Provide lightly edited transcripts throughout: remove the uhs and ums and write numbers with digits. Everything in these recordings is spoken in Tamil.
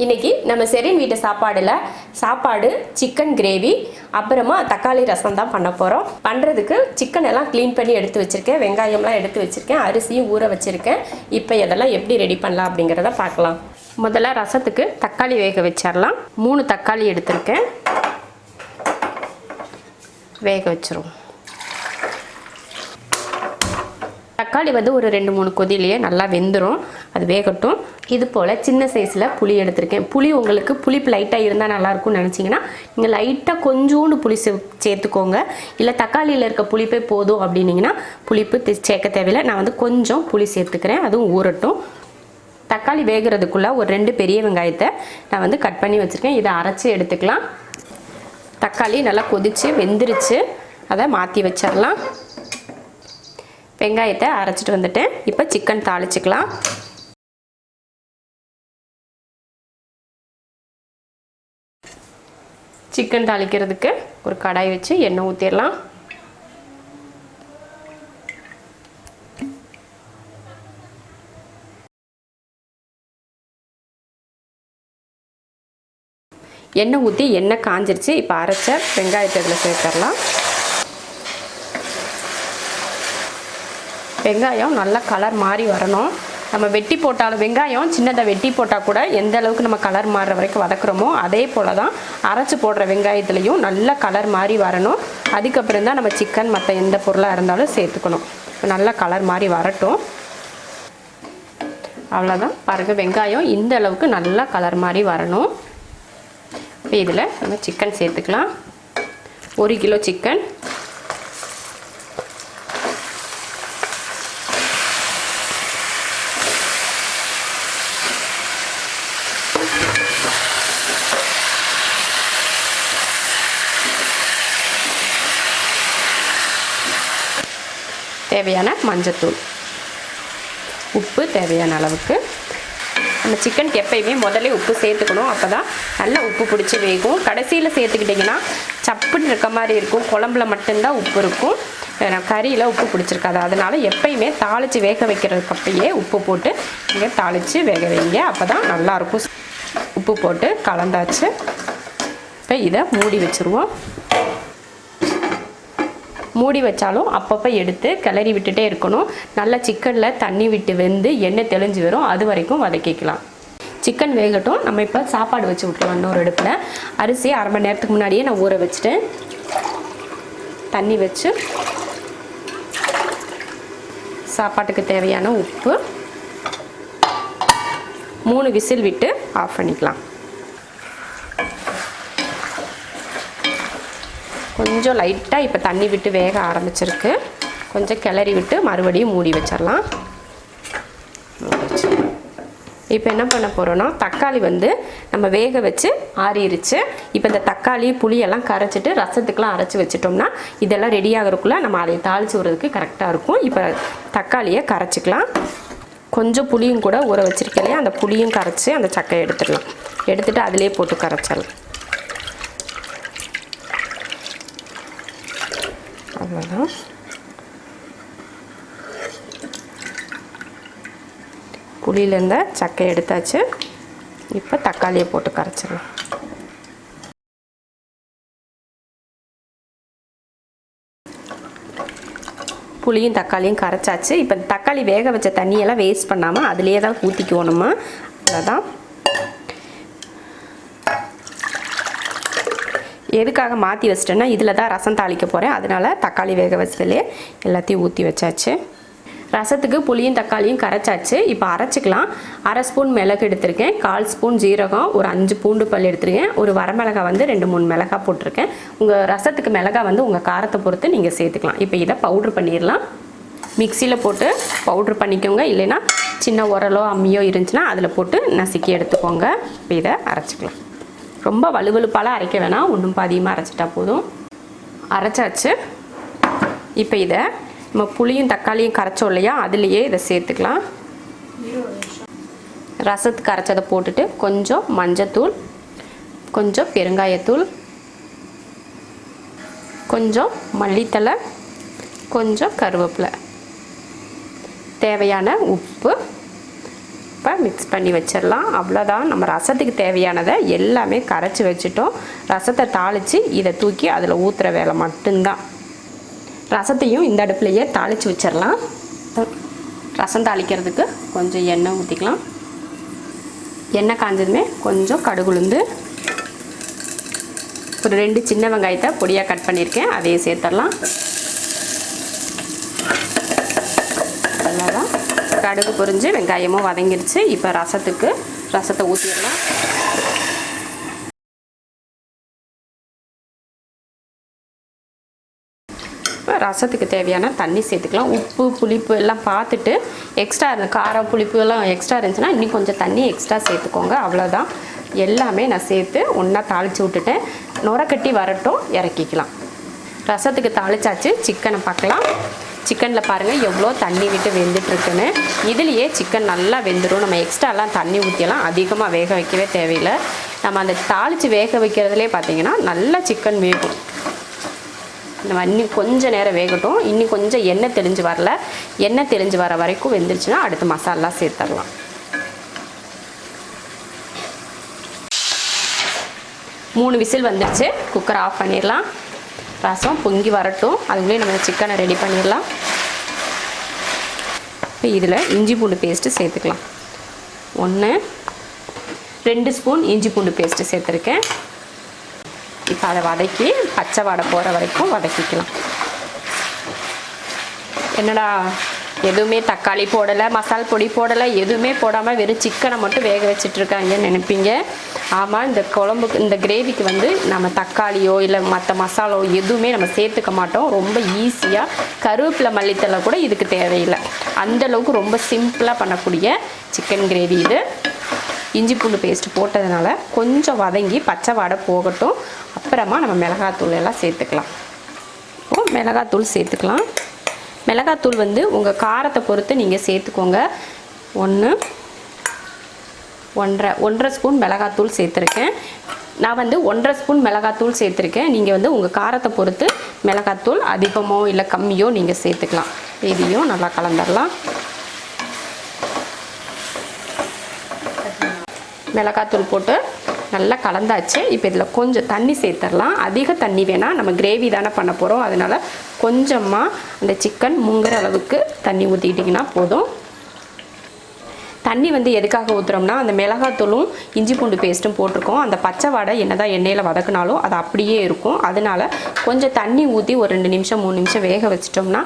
இன்னைக்கு நம்ம செரின் வீட்டு சாப்பாடு சிக்கன் கிரேவி அப்புறமா தக்காளி ரசம் தான் பண்ண போகிறோம். பண்ணுறதுக்கு சிக்கன் எல்லாம் க்ளீன் பண்ணி எடுத்து வச்சுருக்கேன், வெங்காயம்லாம் எடுத்து வச்சுருக்கேன், அரிசியும் ஊற வச்சுருக்கேன். இப்போ இதெல்லாம் எப்படி ரெடி பண்ணலாம் அப்படிங்கிறத பார்க்கலாம். முதல்ல ரசத்துக்கு தக்காளி வேக வச்சிடலாம். 3 தக்காளி எடுத்திருக்கேன், வேக வச்சிருவோம். தக்காளி வந்து ஒரு 2-3 கொதிலேயே நல்லா வெந்துடும், அது வேகட்டும். இது போல் சின்ன சைஸில் புளி எடுத்திருக்கேன். புளி உங்களுக்கு புளிப்பு லைட்டாக இருந்தால் நல்லாயிருக்கும்னு நினச்சிங்கன்னா நீங்கள் லைட்டாக கொஞ்சோண்டு புளி சேர்த்துக்கோங்க. இல்லை தக்காளியில் இருக்க புளிப்பே போதும் அப்படின்னிங்கன்னா புளிப்பு சேர்க்க தேவையில்லை. நான் வந்து கொஞ்சம் புளி சேர்த்துக்கிறேன், அதுவும் ஊறட்டும். தக்காளி வேகிறதுக்குள்ளே ஒரு 2 பெரிய வெங்காயத்தை நான் வந்து கட் பண்ணி வச்சுருக்கேன், இதை அரைச்சி எடுத்துக்கலாம். தக்காளி நல்லா கொதித்து வெந்துருச்சு, அதை மாற்றி வச்சிடலாம். வெங்காயத்தை அரைச்சிட்டு வந்துட்டேன். இப்போ சிக்கன் தாளிச்சிக்கலாம். சிக்கன் தாளிக்கிறதுக்கு ஒரு கடாய் வச்சு எண்ணெய் ஊற்றிடலாம். எண்ணெய் ஊற்றி எண்ணெய் காஞ்சிருச்சு. இப்போ அரைச்ச வெங்காயத்தை இதில் சேர்த்துடலாம். வெங்காயம் நல்லா கலர் மாறி வரணும். நம்ம வெட்டி போட்டாலும் வெங்காயம் சின்னதாக வெட்டி போட்டால் கூட எந்த அளவுக்கு நம்ம கலர் மாறுற வரைக்கும் வதக்குறோமோ அதே போல் தான் அரைச்சி போடுற வெங்காயத்துலேயும் நல்லா கலர் மாறி வரணும். அதுக்கப்புறம் தான் நம்ம சிக்கன் மற்ற எந்த பொருளாக இருந்தாலும் சேர்த்துக்கணும். நல்லா கலர் மாறி வரட்டும். அவ்வளோதான், பாருங்கள் வெங்காயம் இந்த அளவுக்கு நல்லா கலர் மாறி வரணும். இப்போ இதில் நம்ம சிக்கன் சேர்த்துக்கலாம். 1 கிலோ சிக்கன். தேவையான மஞ்சத்தூள், உப்பு தேவையான அளவுக்கு. நம்ம சிக்கனுக்கு எப்பயுமே முதல்ல உப்பு சேர்த்துக்கணும், அப்போ தான் நல்லா உப்பு பிடிச்சி வேகும். கடைசியில் சேர்த்துக்கிட்டிங்கன்னா சப்புன்னு இருக்க மாதிரி இருக்கும், குழம்புல மட்டும்தான் உப்பு இருக்கும், கறியில் உப்பு பிடிச்சிருக்காது. அதனால் எப்பயுமே தாளித்து வேக வைக்கிறதுக்கு அப்பயே உப்பு போட்டு நீங்கள் தாளித்து வேக வைங்க, அப்போ தான் நல்லாயிருக்கும். உப்பு போட்டு கலந்தாச்சு. இப்போ இதை மூடி வச்சுருவோம். மூடி வச்சாலும் அப்பப்போ எடுத்து கிளறி விட்டுட்டே இருக்கணும். நல்லா சிக்கனில் தண்ணி விட்டு வெந்து எண்ணெய் தெளிஞ்சு வரும், அது வரைக்கும் வதக்கிக்கலாம். சிக்கன் வேகட்டும். நம்ம இப்போ சாப்பாடு வச்சு விட்டுலாம். இன்னொரு அடுப்பில் அரிசி 1/2 மணி நேரத்துக்கு முன்னாடியே நான் ஊற வச்சுட்டேன். தண்ணி வச்சு சாப்பாட்டுக்கு தேவையான உப்பு, 3 விசில் விட்டு ஆஃப் பண்ணிக்கலாம். கொஞ்சம் லைட்டாக இப்போ தண்ணி விட்டு வேக ஆரம்பிச்சிருக்கு. கொஞ்சம் கிளறி விட்டு மறுபடியும் மூடி வச்சிடலாம். இப்போ என்ன பண்ண போகிறோன்னா, தக்காளி வந்து நம்ம வேக வச்சு ஆறிடுச்சு. இப்போ இந்த தக்காளி புளியெல்லாம் கரைச்சிட்டு ரசத்துக்கெலாம் அரைச்சி வச்சிட்டோம்னா இதெல்லாம் ரெடி ஆகிறதுக்குள்ளே நம்ம அதை தாளித்து விடுறதுக்கு கரெக்டாக இருக்கும். இப்போ தக்காளியை கரைச்சிக்கலாம். கொஞ்சம் புளியும் கூட ஊற வச்சுருக்கேன் இல்லையா, அந்த புளியும் கரைச்சி அந்த சக்கையை எடுத்துடலாம். எடுத்துகிட்டு அதிலே போட்டு கரைச்சிடலாம். அவ்வளோதான். புளியிலேருந்த சக்கை எடுத்தாச்சு. இப்போ தக்காளியை போட்டு கரைச்சிடலாம். புளியும் தக்காளியும் கரைச்சாச்சு. இப்போ தக்காளி வேக வச்ச தண்ணியெல்லாம் வேஸ்ட் பண்ணாமல் அதுலேயே தான் ஊற்றிக்குவோம் நம்ம. அவ்வளோதான். எதுக்காக மாற்றி வச்சிட்டேன்னா இதில் தான் ரசம் தாளிக்க போகிறேன், அதனால் தக்காளி வேக வச்சதுலேயே எல்லாத்தையும் ஊற்றி வச்சாச்சு. ரசத்துக்கு புளியும் தக்காளியும் கரைச்சாச்சு. இப்போ அரைச்சிக்கலாம். 1/2 ஸ்பூன் மிளகு எடுத்திருக்கேன், 1/4 ஸ்பூன் ஜீரகம், ஒரு 5 பூண்டு பல் எடுத்துருக்கேன், ஒரு வரமிளகா வந்து 2-3 மிளகாய் போட்டிருக்கேன். உங்கள் ரசத்துக்கு மிளகாய் வந்து உங்கள் காரத்தை பொறுத்து நீங்கள் சேர்த்துக்கலாம். இப்போ இதை பவுட்ரு பண்ணிடலாம். மிக்சியில் போட்டு பவுட்ரு பண்ணிக்கோங்க, இல்லைன்னா சின்ன உரலோ அம்மியோ இருந்துச்சுன்னா அதில் போட்டு நசுக்கி எடுத்துக்கோங்க. இப்போ இதை அரைச்சிக்கலாம். ரொம்ப வலுவலுப்பாலாம் அரைக்க வேணாம், ஒன்றும் பாதியமாக அரைச்சிட்டா போதும். அரைச்சாச்சு. இப்போ இதை நம்ம புளியும் தக்காளியும் கரைச்சோம் இல்லையா, அதுலேயே இதை சேர்த்துக்கலாம். ரசத்துக்கு அரைச்சதை போட்டுட்டு கொஞ்சம் மஞ்சத்தூள், கொஞ்சம் பெருங்காயத்தூள், கொஞ்சம் மல்லித்தலை, கொஞ்சம் கருவேப்பிலை, தேவையான உப்பு, இப்போ மிக்ஸ் பண்ணி வச்சிடலாம். அவ்வளோதான், நம்ம ரசத்துக்கு தேவையானதை எல்லாமே கரைச்சி வச்சுட்டோம். ரசத்தை தாளித்து இதை தூக்கி அதில் ஊற்றுற வேலை மட்டும்தான். ரசத்தையும் இந்த அடுப்புலையே தாளித்து வச்சிடலாம். ரசம் தாளிக்கிறதுக்கு கொஞ்சம் எண்ணெய் ஊற்றிக்கலாம். எண்ணெய் காஞ்சதுமே கொஞ்சம் கடுகுளுந்து, ஒரு 2 சின்ன வெங்காயத்தை பொடியாக கட் பண்ணியிருக்கேன், அதையும் சேர்த்துடலாம். அவ்வளோதான், கடுகு பொரிஞ்சு வெங்காயமும் வதங்கிடுச்சு. இப்போ ரசத்தை ஊற்றிடலாம். ரசத்துக்கு தேவையான தண்ணி சேர்த்துக்கலாம். உப்பு புளிப்பு எல்லாம் பார்த்துட்டு எக்ஸ்ட்ரா காரம் புளிப்பு எல்லாம் எக்ஸ்ட்ரா இருந்துச்சுன்னா இன்னும் கொஞ்சம் தண்ணி எக்ஸ்ட்ரா சேர்த்துக்கோங்க. அவ்வளோதான், எல்லாமே நான் சேர்த்து ஒன்றா தாளித்து விட்டுட்டேன். நுரக்கட்டி வரட்டும், இறக்கிக்கலாம். ரசத்துக்கு தாளிச்சாச்சு. சிக்கனை பார்க்கலாம். சிக்கனில் பாருங்கள் எவ்வளோ தண்ணி விட்டு வெந்துட்டுருக்குன்னு. இதுலேயே சிக்கன் நல்லா வெந்துடும். நம்ம எக்ஸ்ட்ராலாம் தண்ணி ஊற்றியெல்லாம் அதிகமாக வேக வைக்கவே தேவையில்லை. நம்ம அந்த தாளித்து வேக வைக்கிறதுலே பார்த்திங்கன்னா நல்லா சிக்கன் வேகும். நம்ம இன்னும் கொஞ்சம் நேரம் வேகட்டும். இன்னும் கொஞ்சம் எண்ணெய் தெளிஞ்சு வரல. எண்ணெய் தெளிஞ்சு வர வரைக்கும் வெந்துருச்சுன்னா அடுத்து மசாலா சேர்த்துடலாம். 3 விசில் வந்துடுச்சு. குக்கரை ஆஃப் பண்ணிடலாம். ரசம் பொங்கி வரட்டும், அதுக்குள்ளேயே நம்ம சிக்கனை ரெடி பண்ணிடலாம். இப்போ இதில் இஞ்சி பூண்டு பேஸ்ட்டு சேர்த்துக்கலாம். 1-2 ஸ்பூன் இஞ்சி பூண்டு பேஸ்ட்டு சேர்த்துருக்கேன். இப்போ அதை வதக்கி பச்சை வாடை போகிற வரைக்கும் வதக்கிக்கலாம். என்னடா எதுவுமே தக்காளி போடலை, மசால் பொடி போடலை, எதுவுமே போடாமல் வெறும் சிக்கனை மட்டும் வேக வச்சிட்ருக்காங்கன்னு நினைப்பீங்க. ஆமாம், இந்த குழம்புக்கு இந்த கிரேவிக்கு வந்து நம்ம தக்காளியோ இல்லை மற்ற மசாலோ எதுவுமே நம்ம சேர்த்துக்க மாட்டோம். ரொம்ப ஈஸியாக கருவேப்பிலை மல்லித்தலை கூட இதுக்கு தேவையில்லை. அந்தளவுக்கு ரொம்ப சிம்பிளாக பண்ணக்கூடிய சிக்கன் கிரேவி இது. இஞ்சி பூண்டு பேஸ்ட்டு போட்டதுனால கொஞ்சம் வதங்கி பச்சை வாடை போகட்டும். அப்புறமா நம்ம மிளகாத்தூள் எல்லாம் சேர்த்துக்கலாம். மிளகாத்தூள் சேர்த்துக்கலாம். மிளகாத்தூள் வந்து உங்கள் காரத்தை பொறுத்து நீங்கள் சேர்த்துக்கோங்க. 1-1.5 ஸ்பூன் மிளகாத்தூள் சேர்த்துருக்கேன். நான் வந்து 1.5 ஸ்பூன் மிளகாத்தூள் சேர்த்துருக்கேன். நீங்கள் வந்து உங்கள் காரத்தை பொறுத்து மிளகாத்தூள் அதிகமோ இல்லை கம்மியோ நீங்கள் சேர்த்துக்கலாம். இதையும் நல்லா கலந்துடலாம். மிளகாத்தூள் போட்டு நல்லா கலந்தாச்சு. இப்போ இதில் கொஞ்சம் தண்ணி சேர்த்துடலாம். அதிக தண்ணி வேணால், நம்ம கிரேவி தானே பண்ண போகிறோம். அதனால் கொஞ்சமாக அந்த சிக்கன் முங்குற அளவுக்கு தண்ணி ஊற்றிக்கிட்டிங்கன்னா போதும். தண்ணி வந்து எதுக்காக ஊற்றுறோம்னா, அந்த மிளகாத்தூளும் இஞ்சி பூண்டு பேஸ்ட்டும் போட்டிருக்கோம். அந்த பச்சை வாடை என்னதான் எண்ணெயில் வதக்கினாலும் அது அப்படியே இருக்கும். அதனால் கொஞ்சம் தண்ணி ஊற்றி ஒரு 2 நிமிஷம் 3 நிமிஷம் வேக வச்சிட்டோம்னா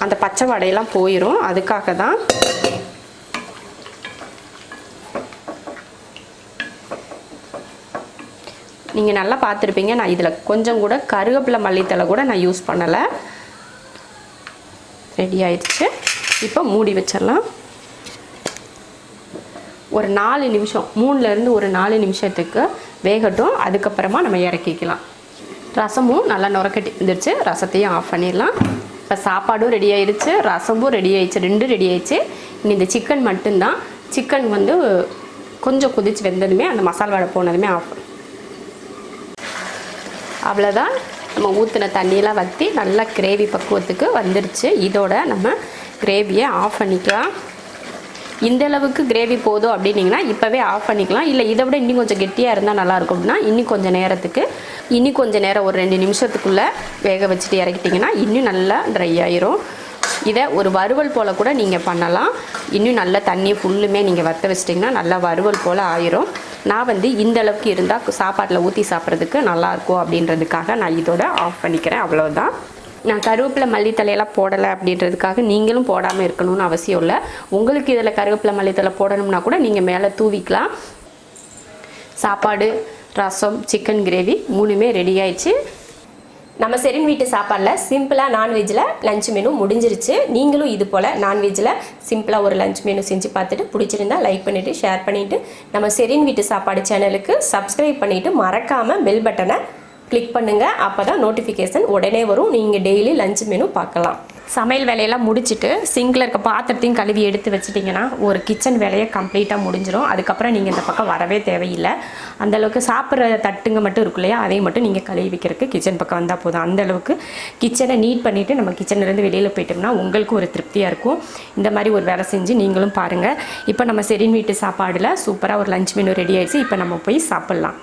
அந்த பச்சை வாடையெல்லாம் போயிடும். அதுக்காக தான். நீங்கள் நல்லா பார்த்துருப்பீங்க, நான் இதில் கொஞ்சம் கூட கருவேப்பிலை மல்லித்தலை கூட நான் யூஸ் பண்ணலை. ரெடி ஆயிடுச்சு. இப்போ மூடி வச்சிடலாம். ஒரு 4 நிமிஷம், 3லேருந்து ஒரு 4 நிமிஷத்துக்கு வேகட்டும். அதுக்கப்புறமா நம்ம இறக்கிக்கலாம். ரசமும் நல்லா நுரக்கட்டி வந்துடுச்சு. ரசத்தையும் ஆஃப் பண்ணிடலாம். இப்போ சாப்பாடும் ரெடி ஆயிடுச்சு, ரசமும் ரெடி ஆயிடுச்சு, 2 ரெடி ஆயிடுச்சு. இனி இந்த சிக்கன் மட்டும்தான். சிக்கன் வந்து கொஞ்சம் கொதிச்சு வெந்ததுமே அந்த மசாலா வாடை போனதுமே ஆஃப். அவ்வளோதான், நம்ம ஊற்றின தண்ணியெல்லாம் வற்றி நல்லா கிரேவி பக்குவத்துக்கு வந்துடுச்சு. இதோட நம்ம கிரேவியை ஆஃப் பண்ணிக்கலாம். இந்தளவுக்கு கிரேவி போதும் அப்படின்னிங்கன்னா இப்போவே ஆஃப் பண்ணிக்கலாம். இல்லை இதை விட இன்னும் கொஞ்சம் கெட்டியாக இருந்தால் நல்லாயிருக்கும் அப்படின்னா இன்னும் கொஞ்சம் நேரம் ஒரு 2 நிமிஷத்துக்குள்ளே வேக வச்சுட்டு இறக்கிட்டிங்கன்னா இன்னும் நல்லா ட்ரை ஆயிரும். இதை ஒரு வறுவல் போல் கூட நீங்கள் பண்ணலாம். இன்னும் நல்லா தண்ணியை ஃபுல்லுமே நீங்கள் வற்ற வச்சிட்டிங்கன்னா நல்லா வறுவல் போல் ஆயிரும். நான் வந்து இந்த அளவுக்கு இருந்தால் சாப்பாட்டில் ஊற்றி சாப்பிட்றதுக்கு நல்லாயிருக்கும் அப்படின்றதுக்காக நான் இதோட ஆஃப் பண்ணிக்கிறேன். அவ்வளோதான். நான் கருவேப்பிலை மல்லித்தலையெல்லாம் போடலை அப்படின்றதுக்காக நீங்களும் போடாமல் இருக்கணும்னு அவசியம் இல்லை. உங்களுக்கு இதில் கருவேப்பிலை மல்லித்தலை போடணும்னா கூட நீங்கள் மேலே தூவிக்கலாம். சாப்பாடு, ரசம், சிக்கன் கிரேவி 3மே ரெடி ஆயிடுச்சு. நம்ம செரின் வீட்டு சாப்பாடில் சிம்பிளாக நான்வெஜ்ஜில் லஞ்ச் மெனு முடிஞ்சிருச்சு. நீங்களும் இது போல் நான்வெஜ்ஜில் சிம்பிளாக ஒரு லஞ்ச் மெனு செஞ்சு பார்த்துட்டு பிடிச்சிருந்தா லைக் பண்ணிவிட்டு ஷேர் பண்ணிவிட்டு நம்ம செரின் வீட்டு சாப்பாடு சேனலுக்கு சப்ஸ்கிரைப் பண்ணிவிட்டு மறக்காமல் பெல் பட்டனை கிளிக் பண்ணுங்கள். அப்போ தான் நோட்டிஃபிகேஷன் உடனே வரும். நீங்கள் டெய்லி லஞ்ச் மெனு பார்க்கலாம். சமையல் வேலையெல்லாம் முடிச்சுட்டு சிங்கில் இருக்க பாத்திரத்தையும் கழுவி எடுத்து வச்சிட்டிங்கன்னா ஒரு கிச்சன் வேலையை கம்ப்ளீட்டாக முடிஞ்சிடும். அதுக்கப்புறம் நீங்கள் இந்த பக்கம் வரவே தேவையில்லை. அந்தளவுக்கு சாப்பிட்ற தட்டுங்க மட்டும் இருக்கு இல்லையா, அதையும் மட்டும் நீங்கள் கழுவி வைக்கிறதுக்கு கிச்சன் பக்கம் வந்தால் போதும். அந்தளவுக்கு கிச்சனை நீட் பண்ணிவிட்டு நம்ம கிச்சன்லேருந்து வெளியில் போயிட்டோம்னா உங்களுக்கு ஒரு திருப்தியாக இருக்கும். இந்த மாதிரி ஒரு வேலை செஞ்சு நீங்களும் பாருங்கள். இப்போ நம்ம ஷெரின் வீட்டு சாப்பாடில் சூப்பராக ஒரு லஞ்ச் மெனு ரெடி ஆயிடுச்சு. இப்போ நம்ம போய் சாப்பிட்லாம்.